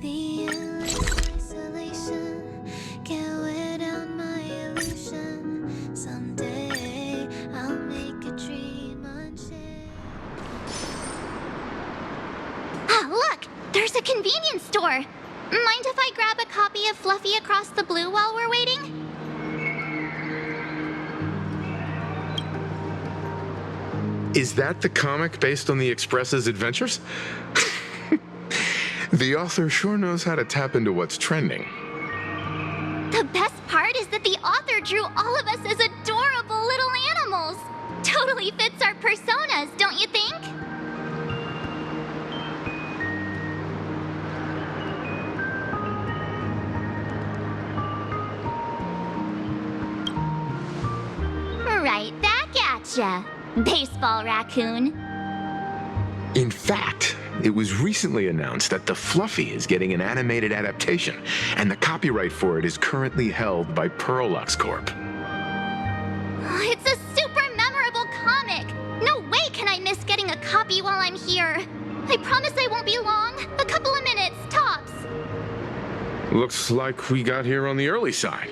The endless isolation can't wear down my illusion. Someday I'll make a dream unchained. Ah, look! There's a convenience store! Mind if I grab a copy of Fluffy Across the Blue while we're waiting? Is that the comic based on the Express's adventures? The author sure knows how to tap into what's trending. The best part is that the author drew all of us as adorable little animals. Totally fits our personas, don't you think? Right back at ya, baseball raccoon. In fact, it was recently announced that the Fluffy is getting an animated adaptation, and the copyright for it is currently held by Pearlux Corp. It's a super memorable comic. No way can I miss getting a copy while I'm here. I promise I won't be long. A couple of minutes, tops. Looks like we got here on the early side.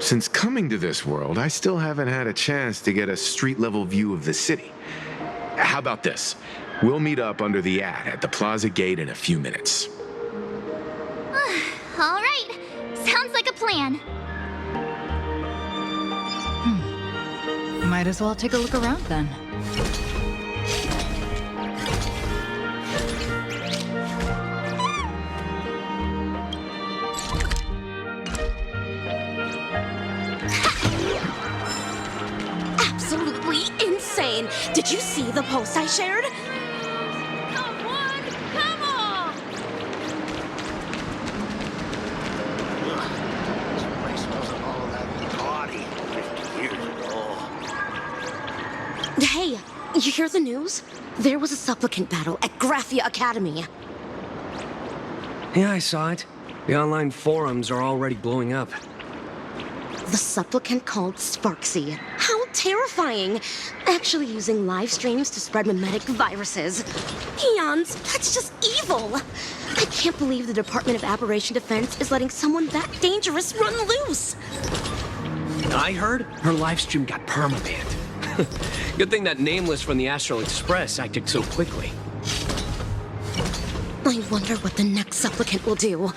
Since coming to this world, I still haven't had a chance to get a street-level view of the city. How about this? We'll meet up under the ad at the Plaza Gate in a few minutes. All right. Sounds like a plan. Might as well take a look around then. Absolutely insane! Did you see the post I shared? Come on, come on! This place wasn't all that gaudy 50 years ago. Hey, you hear the news? There was a supplicant battle at Graphia Academy. Yeah, I saw it. The online forums are already blowing up. The supplicant called Sparksy. How terrifying! Actually using live streams to spread mimetic viruses. Eons, that's just evil! I can't believe the Department of Aberration Defense is letting someone that dangerous run loose! I heard her livestream got permabanned. Good thing that Nameless from the Astral Express acted so quickly. I wonder what the next supplicant will do.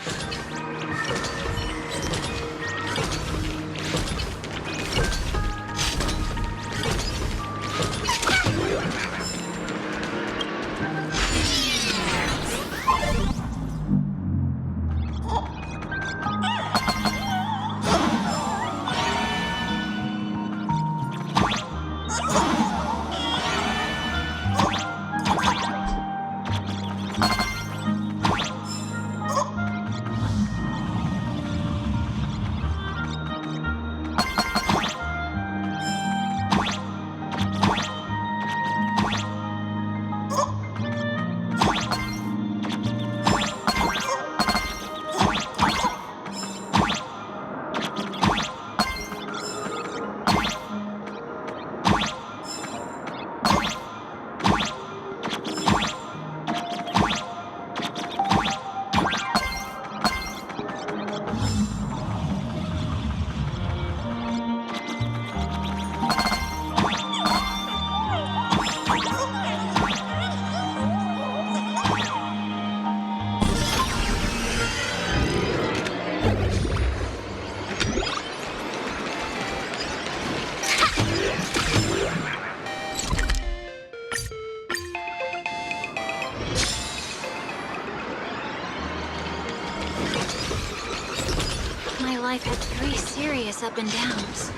My life had 3 serious up and downs.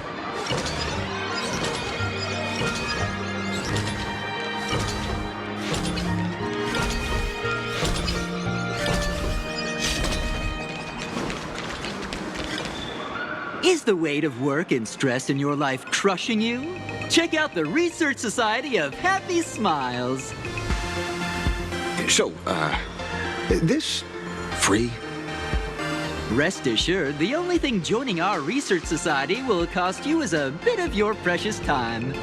Is the weight of work and stress in your life crushing you? Check out the Research Society of Happy Smiles. So, this free? Rest assured, the only thing joining our Research Society will cost you is a bit of your precious time.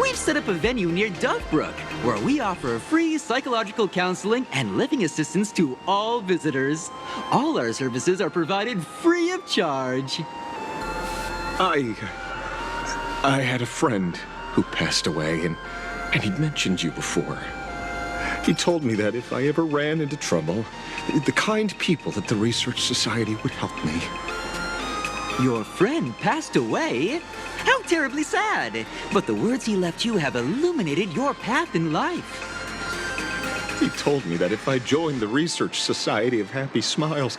We we've set up a venue near Dovebrook where we offer free psychological counseling and living assistance to all visitors. All our services are provided free of charge. I had a friend who passed away, and he'd mentioned you before. He told me that if I ever ran into trouble, the kind people at the Research Society would help me. Your friend passed away? How terribly sad. But the words he left you have illuminated your path in life. He told me that if I joined the Research Society of Happy Smiles,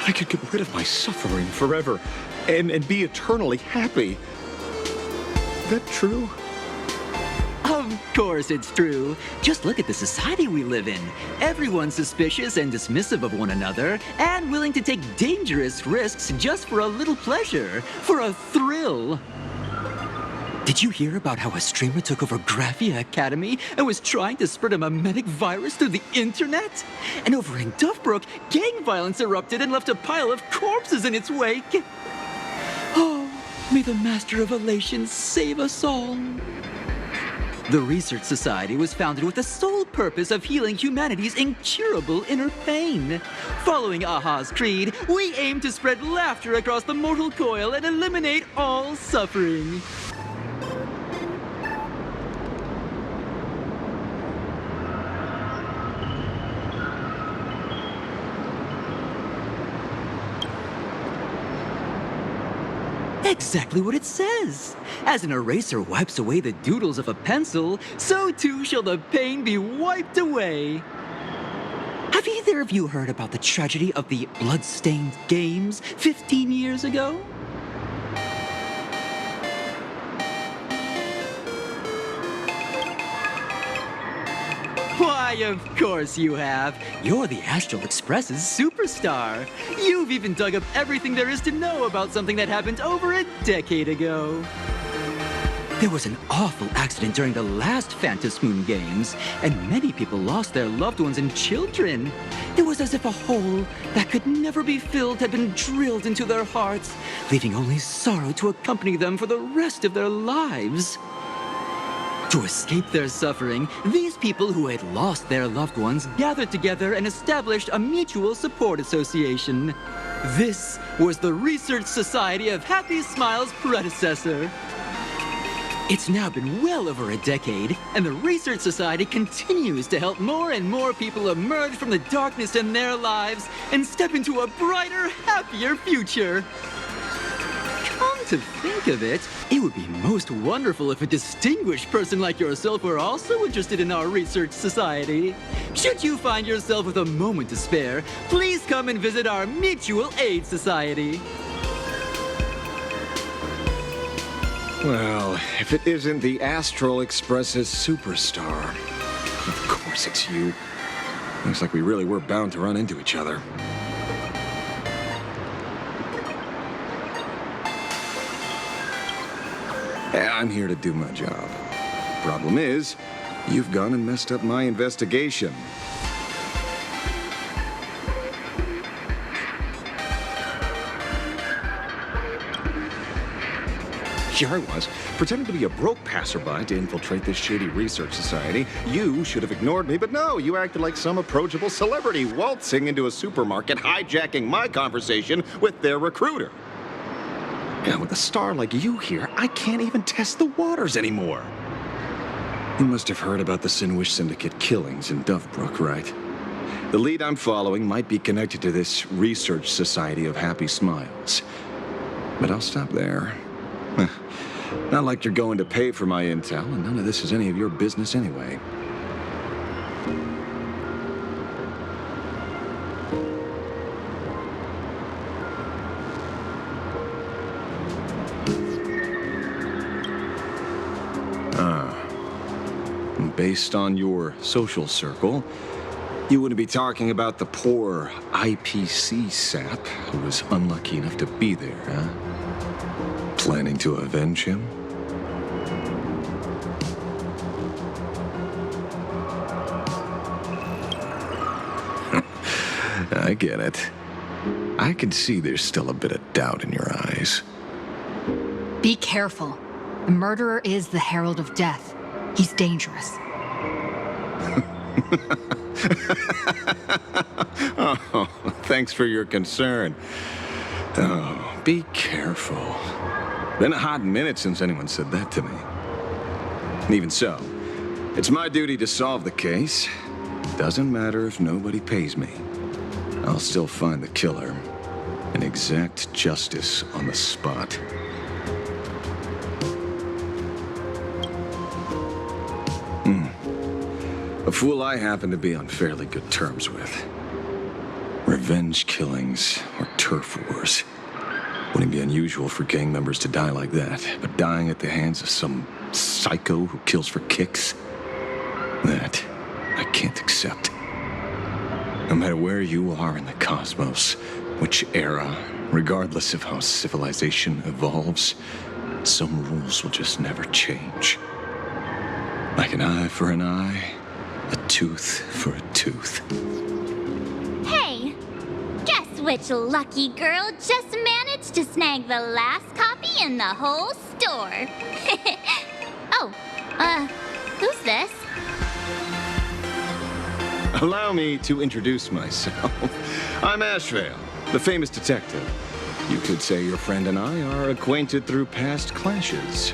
I could get rid of my suffering forever and be eternally happy. That true? Of course it's true. Just look at the society we live in. Everyone's suspicious and dismissive of one another, and willing to take dangerous risks just for a little pleasure, for a thrill. Did you hear about how a streamer took over Graphia Academy and was trying to spread a memetic virus through the internet? And over in Dovebrook, gang violence erupted and left a pile of corpses in its wake. Oh, may the Master of Elation save us all. The Research Society was founded with the sole purpose of healing humanity's incurable inner pain. Following Aha's creed, we aim to spread laughter across the mortal coil and eliminate all suffering. Exactly what it says. As an eraser wipes away the doodles of a pencil, so too shall the pain be wiped away. Have either of you heard about the tragedy of the blood-stained games 15 years ago? Why, of course you have. You're the Astral Express's superstar. You've even dug up everything there is to know about something that happened over a decade ago. There was an awful accident during the last Phantom Moon Games, and many people lost their loved ones and children. It was as if a hole that could never be filled had been drilled into their hearts, leaving only sorrow to accompany them for the rest of their lives. To escape their suffering, these people who had lost their loved ones gathered together and established a mutual support association. This was the Research Society of Happy Smiles' predecessor. It's now been well over a decade, and the Research Society continues to help more and more people emerge from the darkness in their lives and step into a brighter, happier future. Come to think of it, it would be most wonderful if a distinguished person like yourself were also interested in our Research Society. Should you find yourself with a moment to spare, please come and visit our Mutual Aid Society. Well, if it isn't the Astral Express's superstar. Of course it's you. Looks like we really were bound to run into each other. I'm here to do my job. Problem is, you've gone and messed up my investigation. Here I was, pretending to be a broke passerby to infiltrate this shady research society. You should have ignored me, but no, you acted like some approachable celebrity waltzing into a supermarket, hijacking my conversation with their recruiter. And with a star like you here, I can't even test the waters anymore. You must have heard about the Sinwish Syndicate killings in Dovebrook, right? The lead I'm following might be connected to this Research Society of Happy Smiles. But I'll stop there. Not like you're going to pay for my intel, and none of this is any of your business anyway. Based on your social circle, you wouldn't be talking about the poor IPC sap who was unlucky enough to be there, huh? Planning to avenge him? I get it. I can see there's still a bit of doubt in your eyes. Be careful. The murderer is the Herald of Death. He's dangerous. Oh, thanks for your concern. Oh, be careful. Been a hot minute since anyone said that to me. Even so, it's my duty to solve the case. Doesn't matter if nobody pays me. I'll still find the killer and exact justice on the spot. A fool I happen to be on fairly good terms with. Revenge killings or turf wars. Wouldn't be unusual for gang members to die like that, but dying at the hands of some psycho who kills for kicks? That I can't accept. No matter where you are in the cosmos, which era, regardless of how civilization evolves, some rules will just never change. Like an eye for an eye, a tooth for a tooth. Hey, guess which lucky girl just managed to snag the last copy in the whole store? Oh, who's this? Allow me to introduce myself. I'm Ashvale, the famous detective. You could say your friend and I are acquainted through past clashes.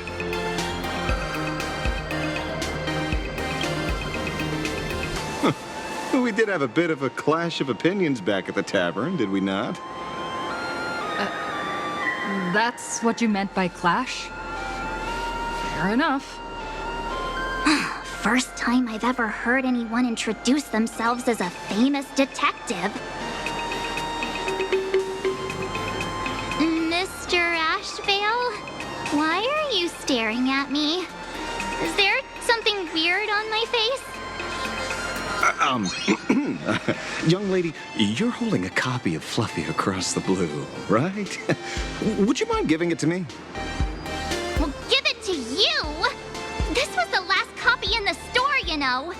We did have a bit of a clash of opinions back at the tavern, did we not? That's what you meant by clash? Fair enough. First time I've ever heard anyone introduce themselves as a famous detective. Mr. Ashvale, why are you staring at me? Is there something weird on my face? Young lady, you're holding a copy of Fluffy Across the Blue, right? Would you mind giving it to me? Well, give it to you! This was the last copy in the store, you know.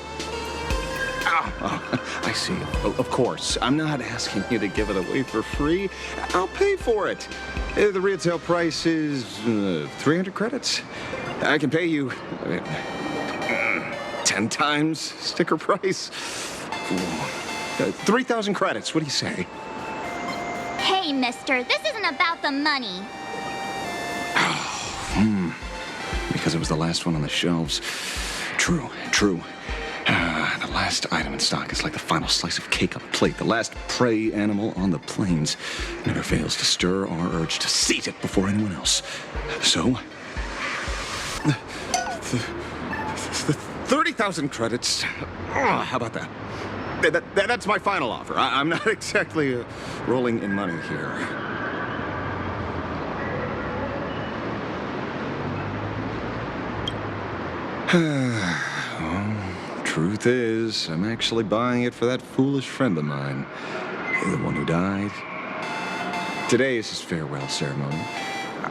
Oh, I see. Of course. I'm not asking you to give it away for free. I'll pay for it. The retail price is 300 credits. I can pay you 10 times sticker price. 3,000 credits. What do you say? Hey, mister, this isn't about the money. Because it was the last one on the shelves. True. The last item in stock is like the final slice of cake on a plate. The last prey animal on the plains never fails to stir our urge to seize it before anyone else. So, 30,000 credits. Oh, how about that? That's my final offer. I'm not exactly rolling in money here. Well, truth is, I'm actually buying it for that foolish friend of mine. The one who died. Today is his farewell ceremony.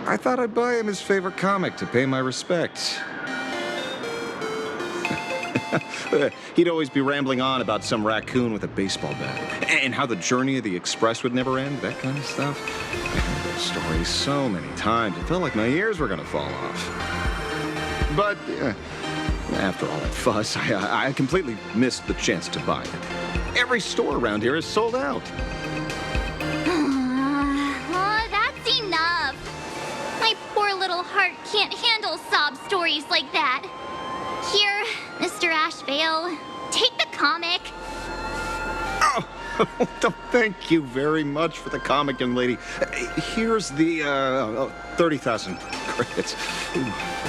I thought I'd buy him his favorite comic to pay my respects. He'd always be rambling on about some raccoon with a baseball bat and how the journey of the express would never end, that kind of stuff. I heard those stories so many times, it felt like my ears were going to fall off. But after all that fuss, I completely missed the chance to buy it. Every store around here is sold out. Oh, that's enough. My poor little heart can't handle sob stories like that. Here, Mr. Ashvale, take the comic. Oh, thank you very much for the comic, young lady. Here's the 30,000 credits.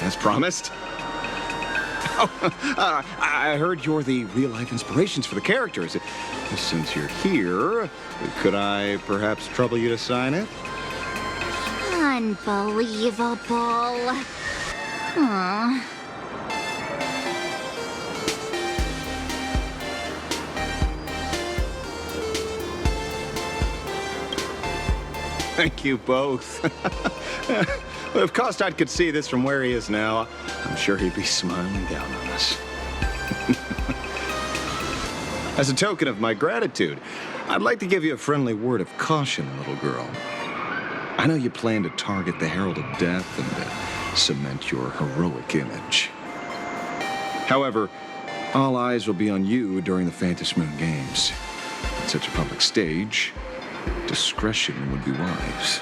As promised. Oh, I heard you're the real-life inspirations for the characters. Since you're here, could I perhaps trouble you to sign it? Unbelievable. Aww. Thank you both. If Kostad could see this from where he is now, I'm sure he'd be smiling down on us. As a token of my gratitude, I'd like to give you a friendly word of caution, little girl. I know you plan to target the Herald of Death and cement your heroic image. However, all eyes will be on you during the Phantasmoon Games. At such a public stage, discretion would be wise.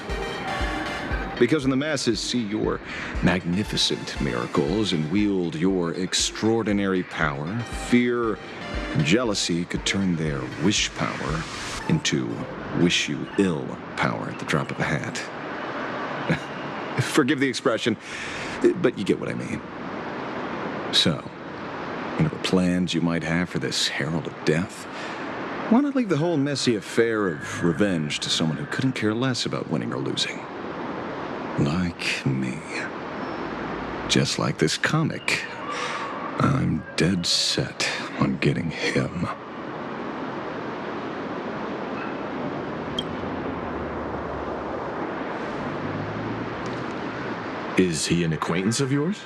Because when the masses see your magnificent miracles and wield your extraordinary power, fear and jealousy could turn their wish power into wish you ill power at the drop of a hat. Forgive the expression, but you get what I mean. So, whatever plans you might have for this herald of death, why not leave the whole messy affair of revenge to someone who couldn't care less about winning or losing? Like me. Just like this comic, I'm dead set on getting him. Is he an acquaintance of yours?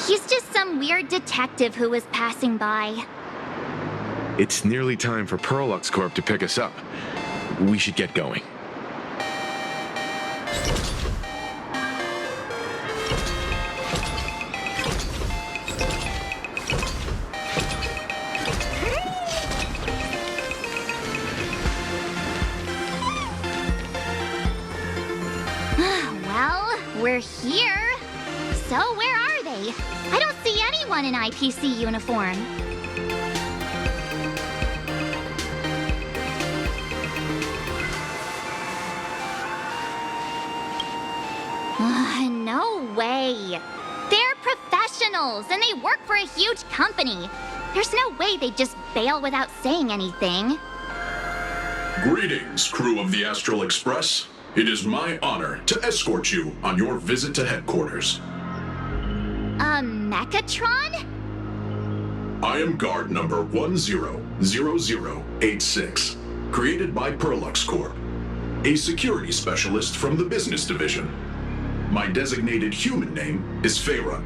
He's just some weird detective who was passing by. It's nearly time for Perlux Corp to pick us up. We should get going. Well, we're here. So where are they? I don't see anyone in IPC uniform. No way. They're professionals and they work for a huge company. There's no way they'd just bail without saying anything. Greetings, crew of the Astral Express. It is my honor to escort you on your visit to headquarters. Mechatron? I am guard number 100086, created by Perlux Corp, a security specialist from the business division. My designated human name is Faerun,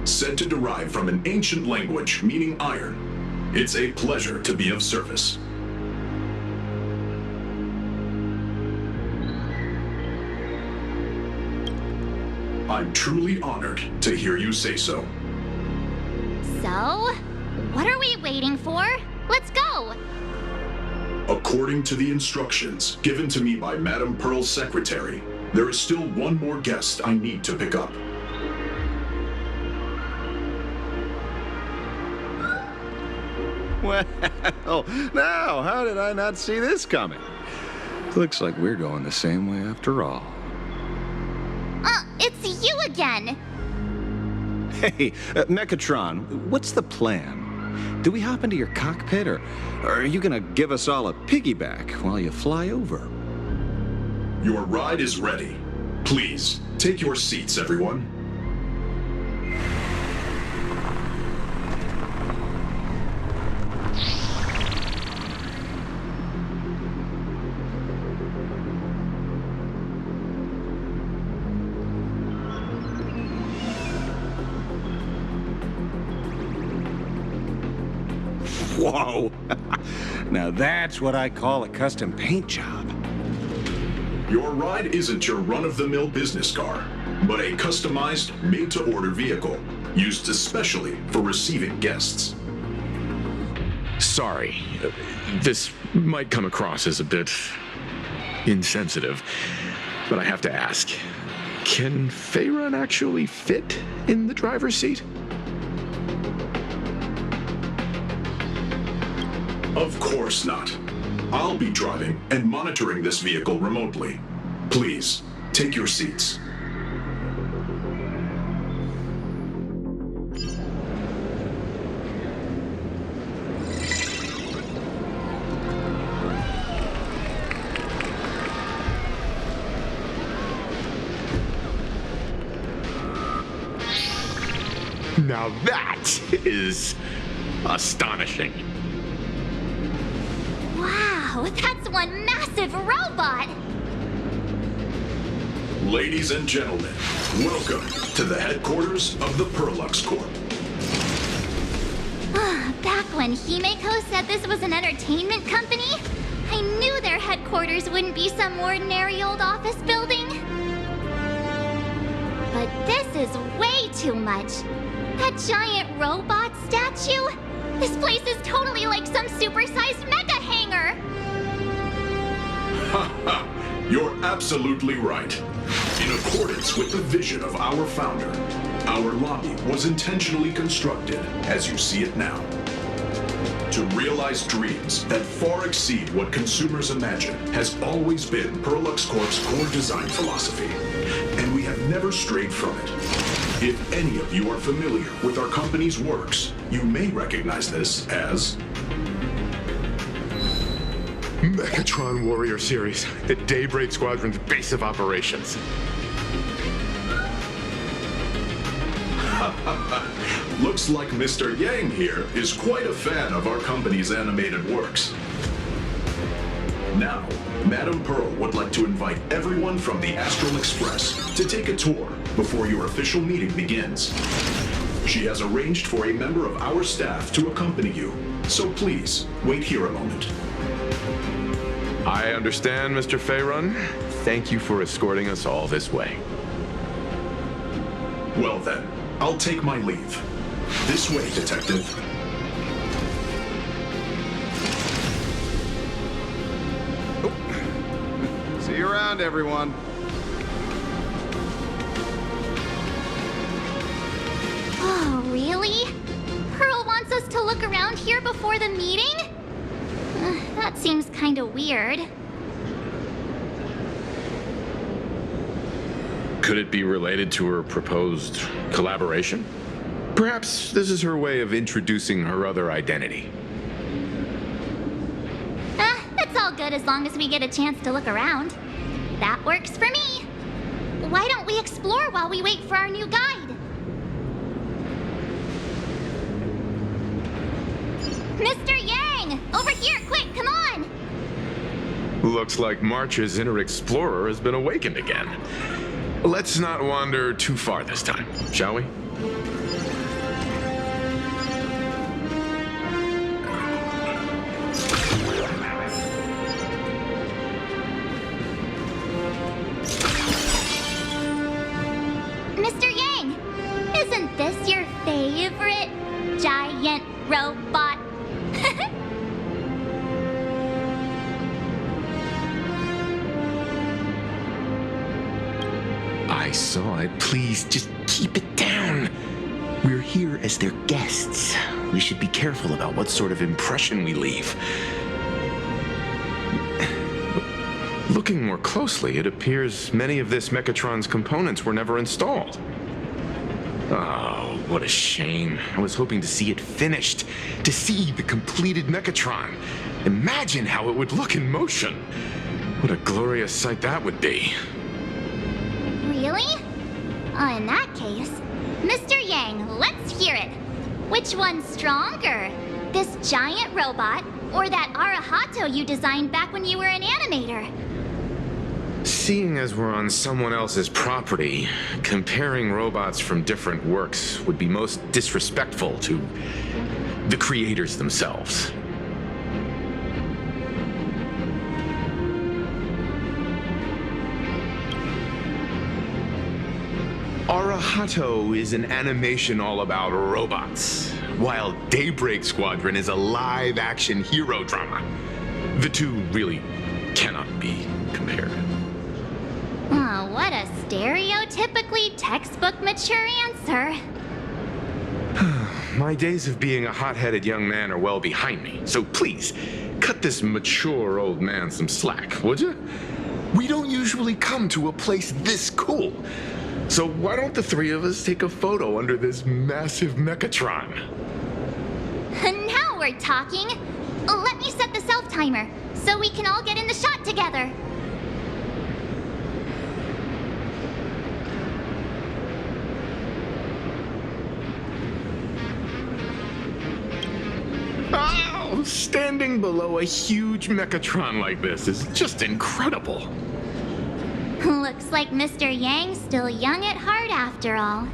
said to derive from an ancient language meaning iron. It's a pleasure to be of service. I'm truly honored to hear you say so. So, what are we waiting for? Let's go! According to the instructions given to me by Madame Pearl's secretary, there is still one more guest I need to pick up. Well, now, how did I not see this coming? Looks like we're going the same way after all. It's you again! Hey, Mechatron, what's the plan? Do we hop into your cockpit, or are you gonna give us all a piggyback while you fly over? Your ride is ready. Please, take your seats, everyone. Whoa! Now that's what I call a custom paint job. Your ride isn't your run-of-the-mill business car, but a customized, made-to-order vehicle, used especially for receiving guests. Sorry, this might come across as a bit insensitive, but I have to ask. Can Faerun actually fit in the driver's seat? Of course not. I'll be driving and monitoring this vehicle remotely. Please, take your seats. Now that is astonishing. Wow, that's one massive robot! Ladies and gentlemen, welcome to the headquarters of the Perlux Corp. Back when Himeko said this was an entertainment company, I knew their headquarters wouldn't be some ordinary old office building. But this is way too much. That giant robot statue? This place is totally like some supersized mega hangar! Ha ha! You're absolutely right. In accordance with the vision of our founder, our lobby was intentionally constructed as you see it now. To realize dreams that far exceed what consumers imagine has always been Perlux Corp's core design philosophy, and we have never strayed from it. If any of you are familiar with our company's works, you may recognize this as Mechatron Warrior Series, the Daybreak Squadron's base of operations. Looks like Mr. Yang here is quite a fan of our company's animated works. Now, Madame Pearl would like to invite everyone from the Astral Express to take a tour before your official meeting begins. She has arranged for a member of our staff to accompany you, so please, wait here a moment. I understand, Mr. Faerun. Thank you for escorting us all this way. Well then, I'll take my leave. This way, Detective. See you around, everyone. Oh, really? Pearl wants us to look around here before the meeting? That seems kinda weird. Could it be related to her proposed collaboration? Perhaps this is her way of introducing her other identity. It's all good as long as we get a chance to look around. That works for me. Why don't we explore while we wait for our new guide? Mr. Yang! Over here, quick, come on! Looks like March's inner explorer has been awakened again. Let's not wander too far this time, shall we? Mr. Yang! Isn't this your favorite giant robot? I saw it. Please, just keep it down. We're here as their guests. We should be careful about what sort of impression we leave. Looking more closely, it appears many of this Mechatron's components were never installed. Oh, what a shame. I was hoping to see it finished, to see the completed Mechatron. Imagine how it would look in motion. What a glorious sight that would be. Really? In that case, Mr. Yang, let's hear it. Which one's stronger? This giant robot, or that Arahato you designed back when you were an animator? Seeing as we're on someone else's property, comparing robots from different works would be most disrespectful to the creators themselves. Arahato is an animation all about robots, while Daybreak Squadron is a live-action hero drama. The two really cannot be compared. Oh, what a stereotypically textbook mature answer. My days of being a hot-headed young man are well behind me, so please, cut this mature old man some slack, would you? We don't usually come to a place this cool. So why don't the three of us take a photo under this massive Mechatron? Now we're talking. Let me set the self-timer, so we can all get in the shot together. Oh, standing below a huge Mechatron like this is just incredible. Looks like Mr. Yang's still young at heart after all.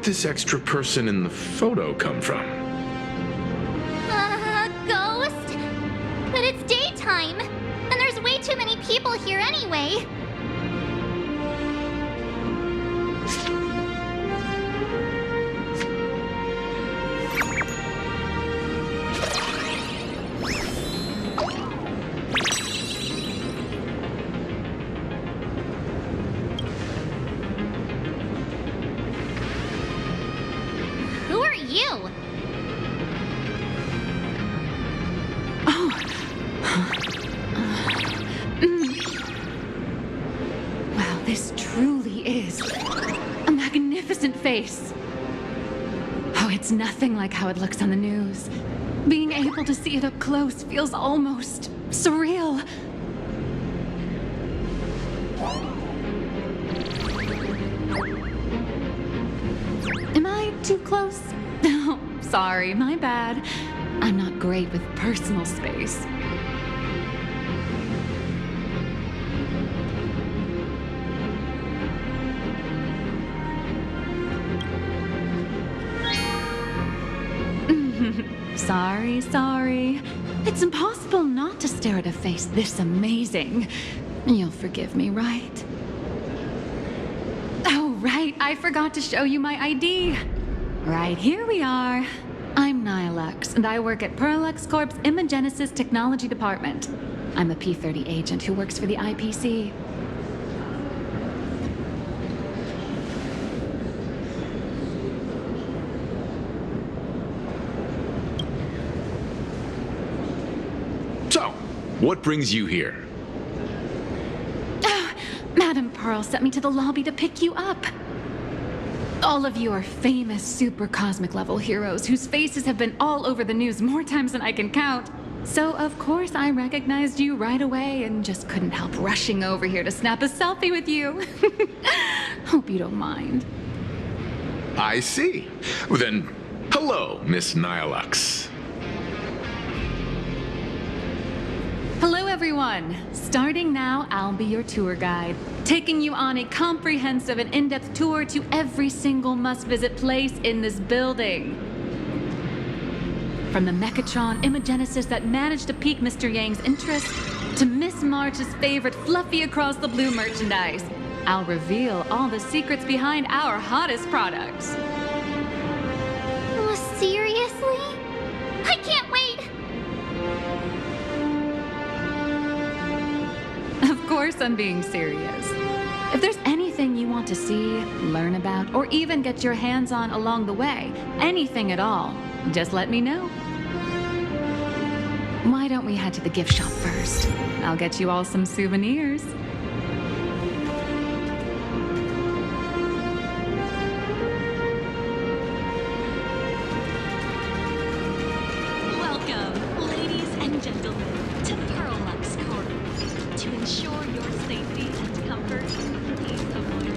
did this extra person in the photo come from? Ghost? But it's daytime, and there's way too many people here anyway. Who are you? Wow, this truly is a magnificent face. Oh, it's nothing like how it looks on the news. Being able to see it up close feels almost surreal. Am I too close? Oh, sorry, my bad. I'm not great with personal space. Sorry. It's impossible not to stare at a face this amazing. You'll forgive me, right? Oh, right, I forgot to show you my ID. Right, here we are. I'm Nihilux, and I work at Perlux Corp's Imagenesis Technology Department. I'm a P-30 agent who works for the IPC. So, what brings you here? Madam Pearl sent me to the lobby to pick you up. All of you are famous super cosmic level heroes whose faces have been all over the news more times than I can count. So of course I recognized you right away and just couldn't help rushing over here to snap a selfie with you. Hope you don't mind. I see. Well, then, hello, Miss Nihilux. Hello, everyone. Starting now, I'll be your tour guide, taking you on a comprehensive and in-depth tour to every single must-visit place in this building. From the Mechatron Imagenesis that managed to pique Mr. Yang's interest, to Miss March's favorite fluffy across the blue merchandise, I'll reveal all the secrets behind our hottest products. Seriously? I can't wait! Of course I'm being serious. If there's anything you want to see, learn about, or even get your hands on along the way, anything at all, just let me know. Why don't we head to the gift shop first? I'll get you all some souvenirs. Welcome, ladies and gentlemen, to Perlux Corp. To ensure your safety and comfort, please avoid.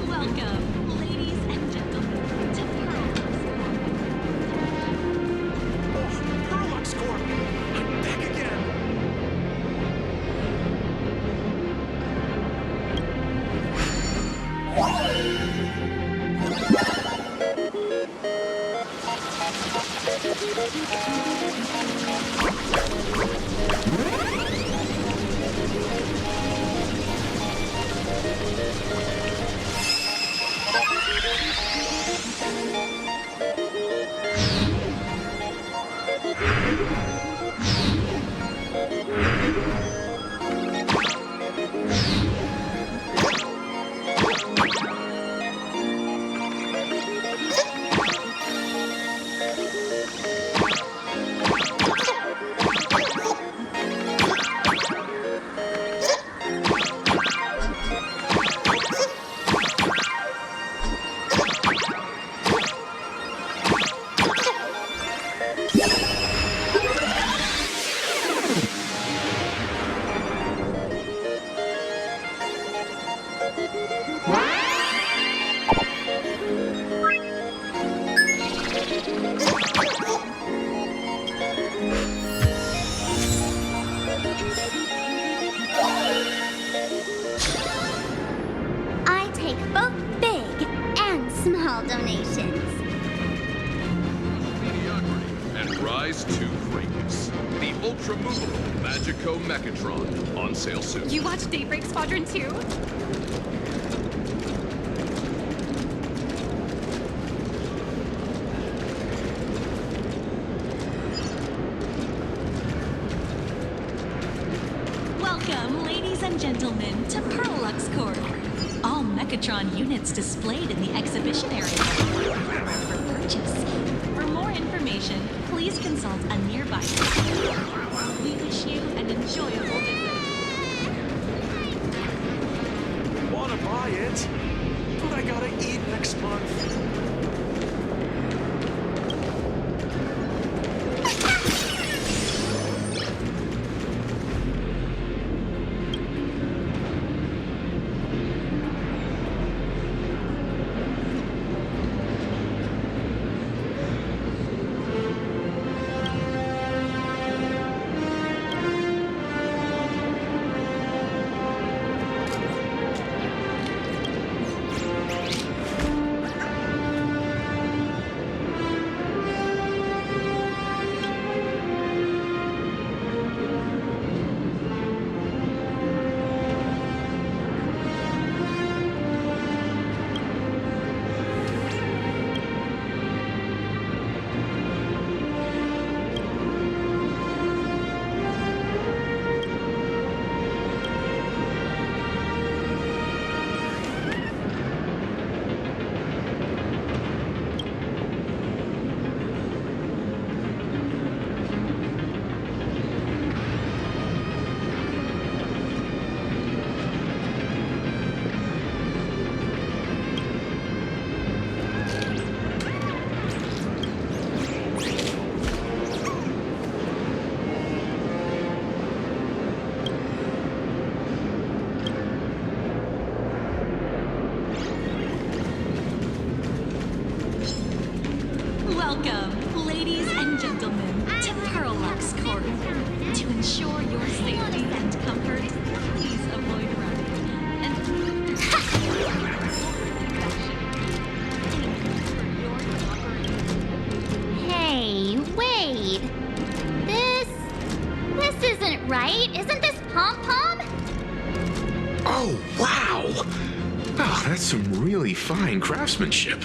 Welcome, ladies and gentlemen, to Perlux Corp! I'm back again! I take both big and small donations. Mediocrity and rise to greatness. The ultra-movable Magico Mechatron on sale soon. You watch Daybreak Squadron 2? Welcome, ladies and gentlemen, to Perlux Corp. All Mechatron units displayed in the exhibition area for purchase. For more information, please consult a nearby store. We wish you an enjoyable visit. Wanna buy it? But I gotta eat next month. ensure your safety and comfort, please avoid running. And Hey, wait. This isn't right. Isn't this Pom Pom? Oh, wow! Oh, that's some really fine craftsmanship.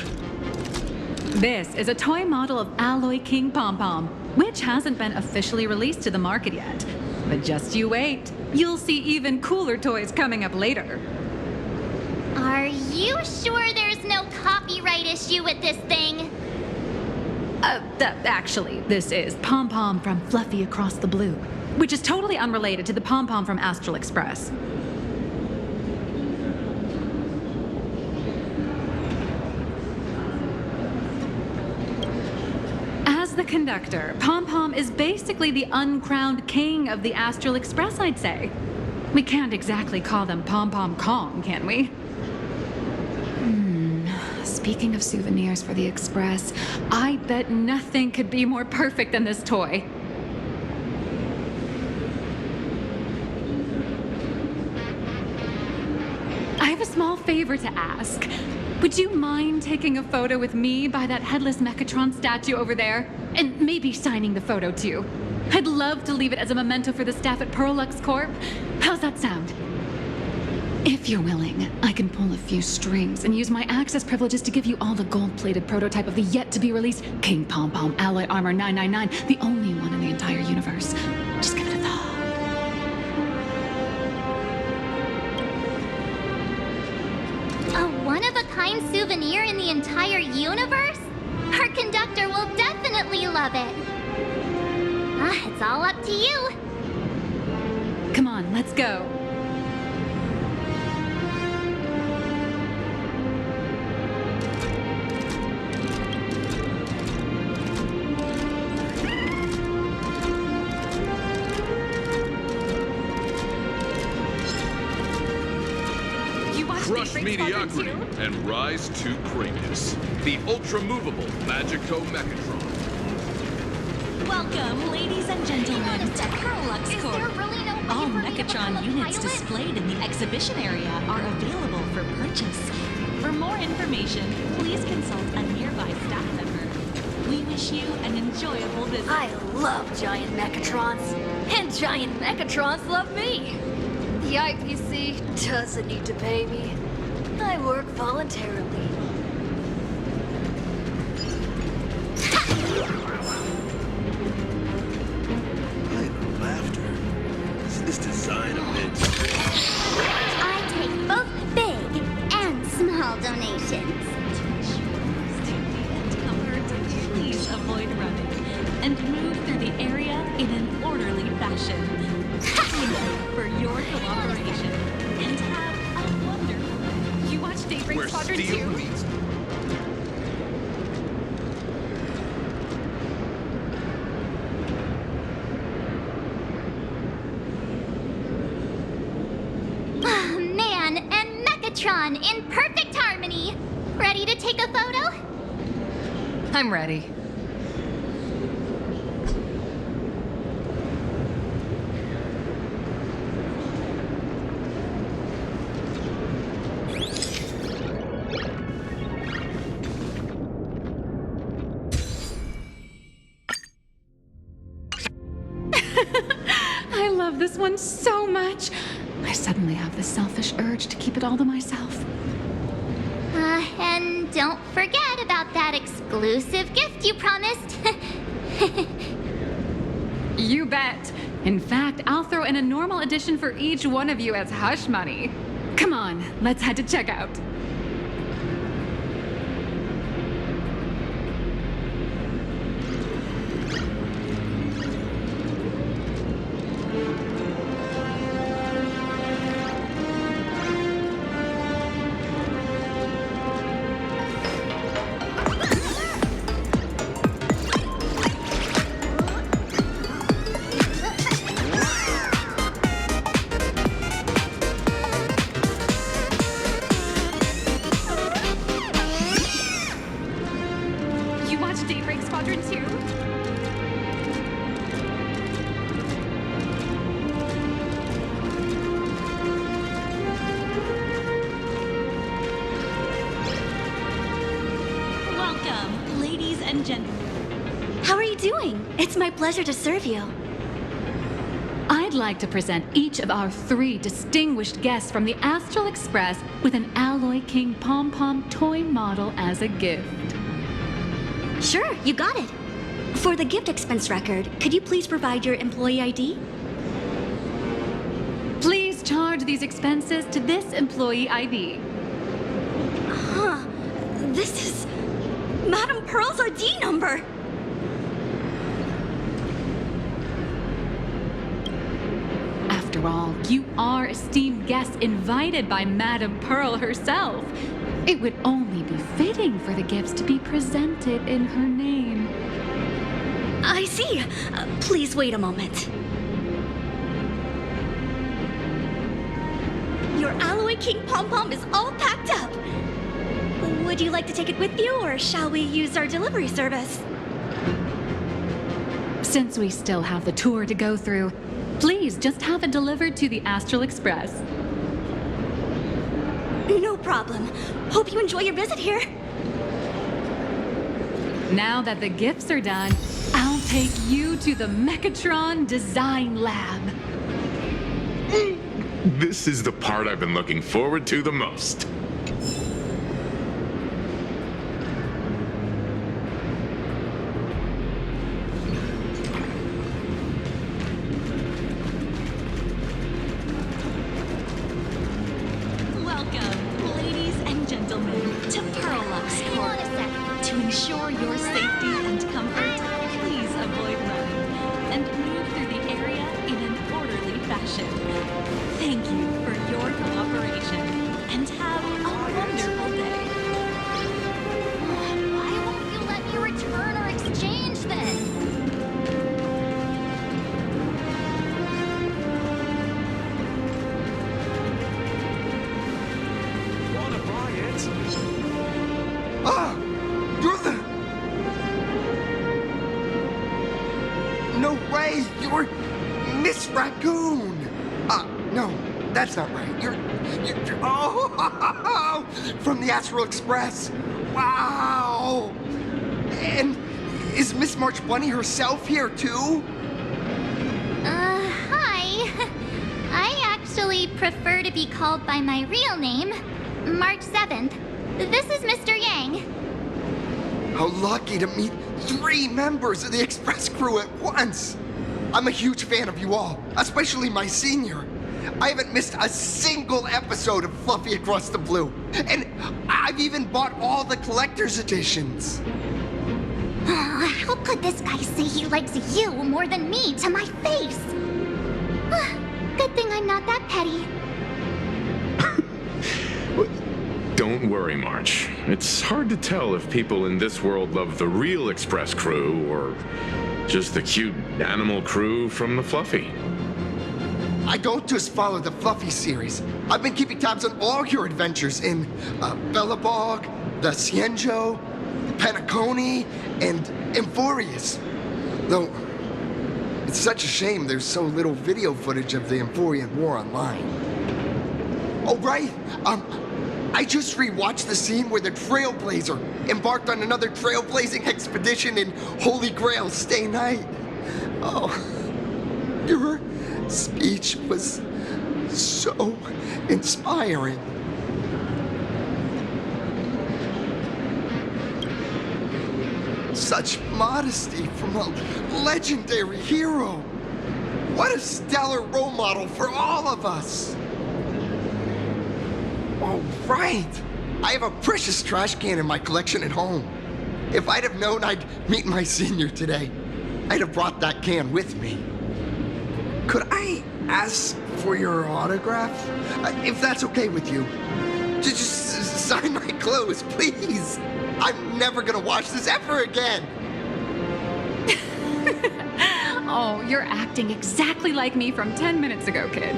This is a toy model of Alloy King Pom Pom, which hasn't been officially released to the market yet. But just you wait. You'll see even cooler toys coming up later. Are you sure there's no copyright issue with this thing? Actually, this is Pom Pom from Fluffy Across the Blue, which is totally unrelated to the Pom Pom from Astral Express. As the conductor, Pom Pom is basically the uncrowned king of the Astral Express, I'd say. We can't exactly call them Pom Pom Kong, can we? Speaking of souvenirs for the Express, I bet nothing could be more perfect than this toy. I have a small favor to ask. Would you mind taking a photo with me by that headless Mechatron statue over there? And maybe signing the photo too. I'd love to leave it as a memento for the staff at Perlux Corp. How's that sound? If you're willing, I can pull a few strings and use my access privileges to give you all the gold-plated prototype of the yet-to-be-released King Pom Pom Alloy Armor 999, the only one in the entire universe. Just give it a thought. A one-of-a-kind souvenir in the entire universe? Our conductor will definitely love it. It's all up to you. Come on, let's go. Crush mediocrity and rise to greatness. The ultra-movable Magico Mechatron. welcome, ladies and gentlemen, to Perlux Is Corp. there really no way All for me to become Mechatron a units pilot? displayed in the exhibition area are available for purchase. For more information, please consult a nearby staff member. We wish you an enjoyable visit. I love giant Mechatrons, and giant Mechatrons love me. The IPC doesn't need to pay me. I work voluntarily. Laughter. Isn't this design a bit... I take both big and small donations. Please avoid running and move through the area in an orderly fashion. Thank you for your cooperation and have a wonderful. You watch Daybreak Where Squadron steel 2? meets Man and Mechatron in perfect harmony. Ready to take a photo? I'm ready. I love this one so much. I suddenly have this selfish urge to keep it all to myself. And don't forget about that exclusive gift you promised. You bet. In fact, I'll throw in a normal edition for each one of you as hush money. Come on, let's head to checkout. and gentlemen. How are you doing? It's my pleasure to serve you. I'd like to present each of our 3 distinguished guests from the Astral Express with an Alloy King Pom Pom toy model as a gift. Sure, you got it. For the gift expense record, could you please provide your employee ID? Please charge these expenses to this employee ID. Huh. This is Madame Pearl's ID number. After all, you are esteemed guests invited by Madame Pearl herself. It would only be fitting for the gifts to be presented in her name. I see. Please wait a moment. Your Alloy King Pom Pom is all packed up. Would you like to take it with you, or shall we use our delivery service? Since we still have the tour to go through, please just have it delivered to the Astral Express. No problem. Hope you enjoy your visit here. Now that the gifts are done, I'll take you to the Mechatron Design Lab. This is the part I've been looking forward to the most. Welcome, ladies and gentlemen, to Pearlux Court. To ensure your safety and comfort, please avoid running and move through the area in an orderly fashion. Thank you for your cooperation and have a wonderful day. Why won't you let me return or exchange this? Wanna buy it? Ah! You're the... No way! You're Miss Raccoon! No, that's not right. You're oh! From the Astral Express! Wow! And is Miss March Bunny herself here, too? Hi. I actually prefer to be called by my real name, March 7th. This is Mr. Yang. How lucky to meet 3 members of the Express crew at once! I'm a huge fan of you all, especially my senior. I haven't missed a single episode of Fluffy Across the Blue. And I've even bought all the collector's editions. How could this guy say he likes you more than me to my face? Good thing I'm not that petty. Don't worry, March. It's hard to tell if people in this world love the real Express crew or just the cute animal crew from the Fluffy. I don't just follow the Fluffy series. I've been keeping tabs on all your adventures in Bellabog, the Cienjo, Penacony, and Emphorius. Though, it's such a shame there's so little video footage of the Emphorian War online. Oh, right. I just rewatched the scene where the Trailblazer embarked on another trailblazing expedition in Holy Grail Stay Night. Oh, your speech was so inspiring. Such modesty from a legendary hero. What a stellar role model for all of us. Oh, right. I have a precious trash can in my collection at home. If I'd have known I'd meet my senior today, I'd have brought that can with me. Could I ask for your autograph? If that's okay with you. Just sign my clothes, please. I'm never gonna watch this ever again. Oh, you're acting exactly like me from 10 minutes ago, kid.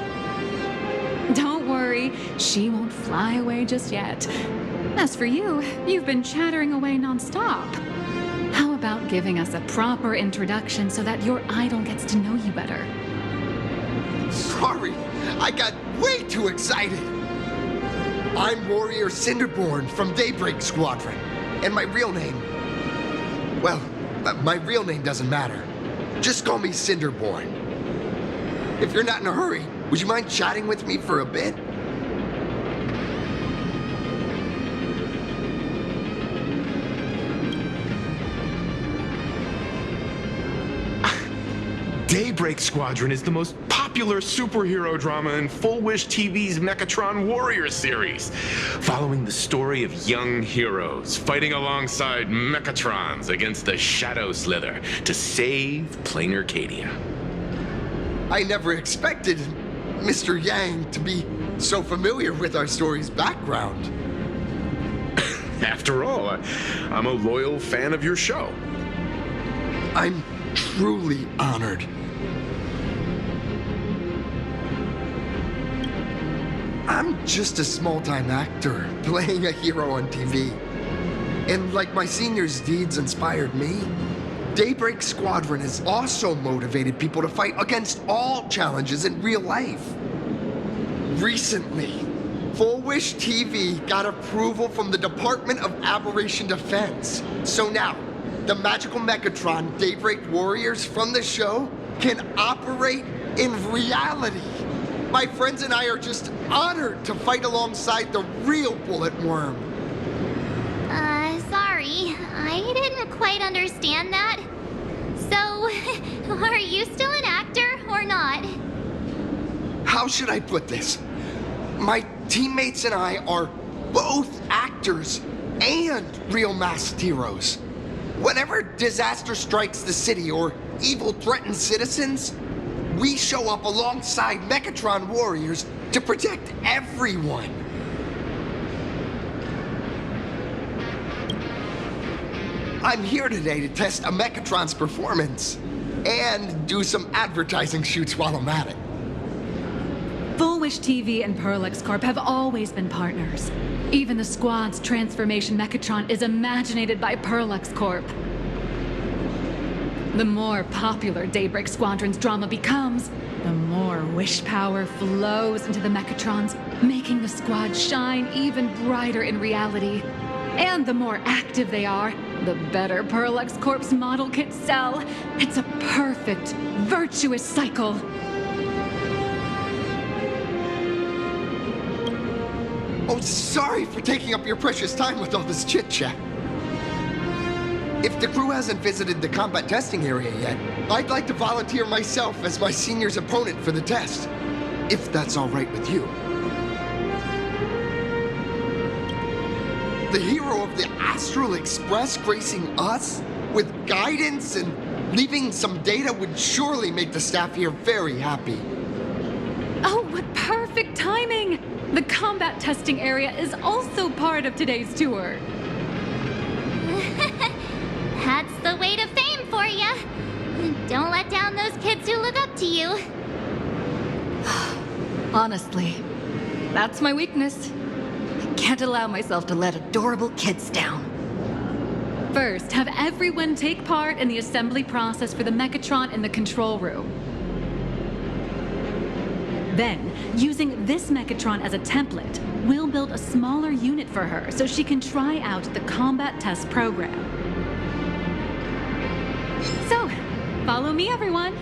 Don't worry, she won't fly away just yet. As for you, you've been chattering away nonstop. How about giving us a proper introduction so that your idol gets to know you better? Sorry, I got way too excited. I'm Warrior Cinderborn from Daybreak Squadron, and my real name Well, my real name doesn't matter. Just call me Cinderborn. If you're not in a hurry, would you mind chatting with me for a bit? Daybreak Squadron is the most popular superhero drama in Full Wish TV's Mechatron Warrior series, following the story of young heroes fighting alongside Mechatrons against the Shadow Slither to save Plain Arcadia. I never expected Mr. Yang to be so familiar with our story's background. After all, I'm a loyal fan of your show. I'm truly honored. I'm just a small-time actor playing a hero on TV. And like my senior's deeds inspired me, Daybreak Squadron has also motivated people to fight against all challenges in real life. Recently, Full Wish TV got approval from the Department of Aberration Defense. So now, the magical Mechatron Daybreak Warriors from the show can operate in reality. My friends and I are just honored to fight alongside the real Bullet Worm. Sorry. I didn't quite understand that. So, are you still an actor or not? How should I put this? My teammates and I are both actors and real masked heroes. Whenever disaster strikes the city or evil threatens citizens, we show up alongside Mechatron warriors to protect everyone. I'm here today to test a Mechatron's performance and do some advertising shoots while I'm at it. Full Wish TV and Parallax Corp have always been partners. Even the squad's transformation Mechatron is imaginated by Parallax Corp. The more popular Daybreak Squadron's drama becomes, the more wish power flows into the Mechatrons, making the squad shine even brighter in reality. And the more active they are, the better Parallax Corp's model kits sell. It's a perfect, virtuous cycle. Oh, sorry for taking up your precious time with all this chit-chat. If the crew hasn't visited the combat testing area yet, I'd like to volunteer myself as my senior's opponent for the test, if that's all right with you. The hero of the Astral Express gracing us with guidance and leaving some data would surely make the staff here very happy. Oh, what perfect timing! The combat testing area is also part of today's tour. That's the way to fame for ya. Don't let down those kids who look up to you. Honestly, that's my weakness. I can't allow myself to let adorable kids down. First, have everyone take part in the assembly process for the Mechatron in the control room. Then, using this Mechatron as a template, we'll build a smaller unit for her so she can try out the combat test program. So, follow me, everyone.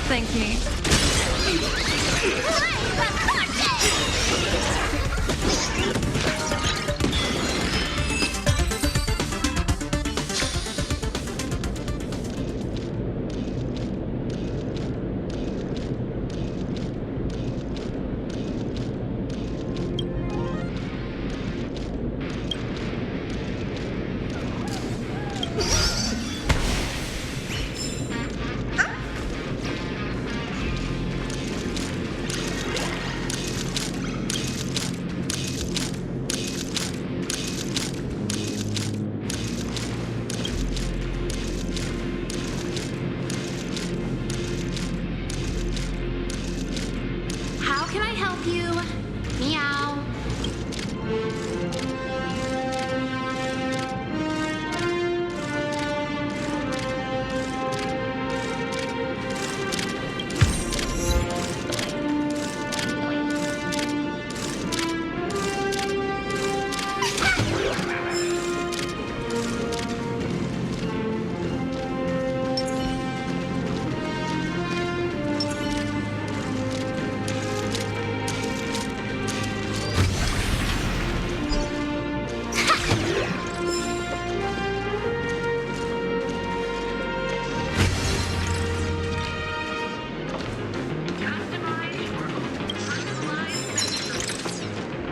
thank me. How can I help you? Meow.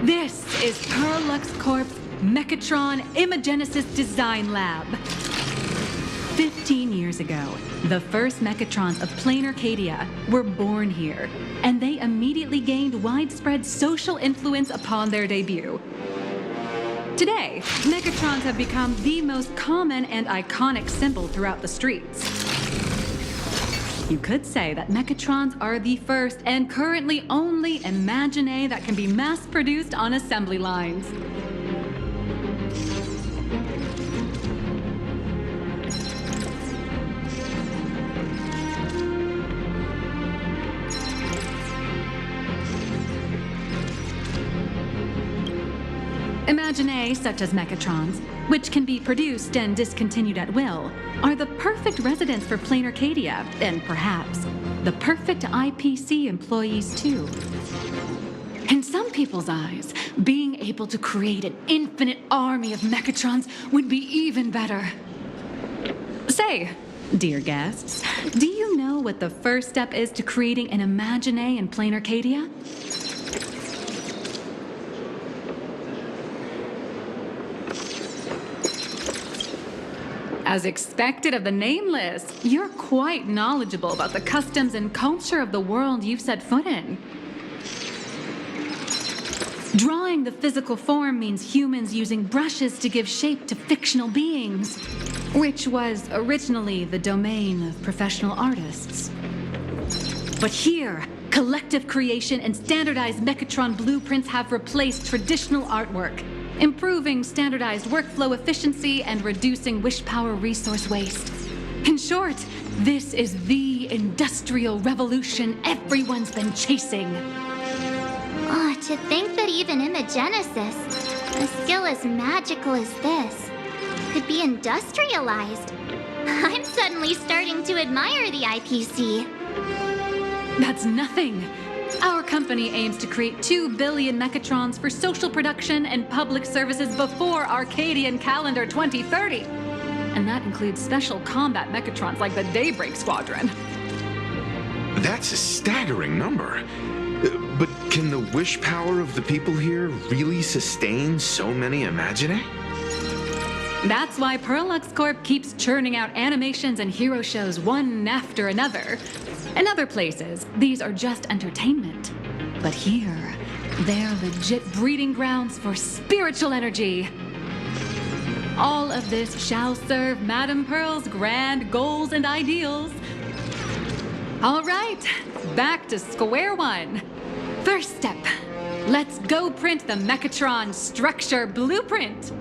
This is Perlux Corp's Mechatron Imagenesis Design Lab. 15 years ago, the first Mechatrons of plain Arcadia were born here, and they immediately gained widespread social influence upon their debut. Today, Mechatrons have become the most common and iconic symbol throughout the streets. You could say that Mechatrons are the first and currently only Imagine that can be mass-produced on assembly lines. Imagine such as Mechatrons, which can be produced and discontinued at will, are the perfect residents for plain Arcadia, and perhaps the perfect IPC employees too. In some people's eyes, being able to create an infinite army of Mechatrons would be even better. Say, dear guests, do you know what the first step is to creating an Imagine in plain Arcadia? As expected of the Nameless, you're quite knowledgeable about the customs and culture of the world you've set foot in. Drawing the physical form means humans using brushes to give shape to fictional beings, which was originally the domain of professional artists. But here, collective creation and standardized Mechatron blueprints have replaced traditional artwork, improving standardized workflow efficiency and reducing wish power resource waste. In short, this is the industrial revolution everyone's been chasing. Oh, to think that even Imagenesis, a skill as magical as this, could be industrialized. I'm suddenly starting to admire the IPC. That's nothing. Our company aims to create 2 billion Mechatrons for social production and public services before Arcadian calendar 2030. And that includes special combat Mechatrons like the Daybreak Squadron. That's a staggering number. But can the wish power of the people here really sustain so many Imagine? That's why Perlux Corp keeps churning out animations and hero shows one after another. In other places, these are just entertainment. But here, they're legit breeding grounds for spiritual energy. All of this shall serve Madame Pearl's grand goals and ideals. All right, back to square one. First step, let's go print the Mechatron structure blueprint.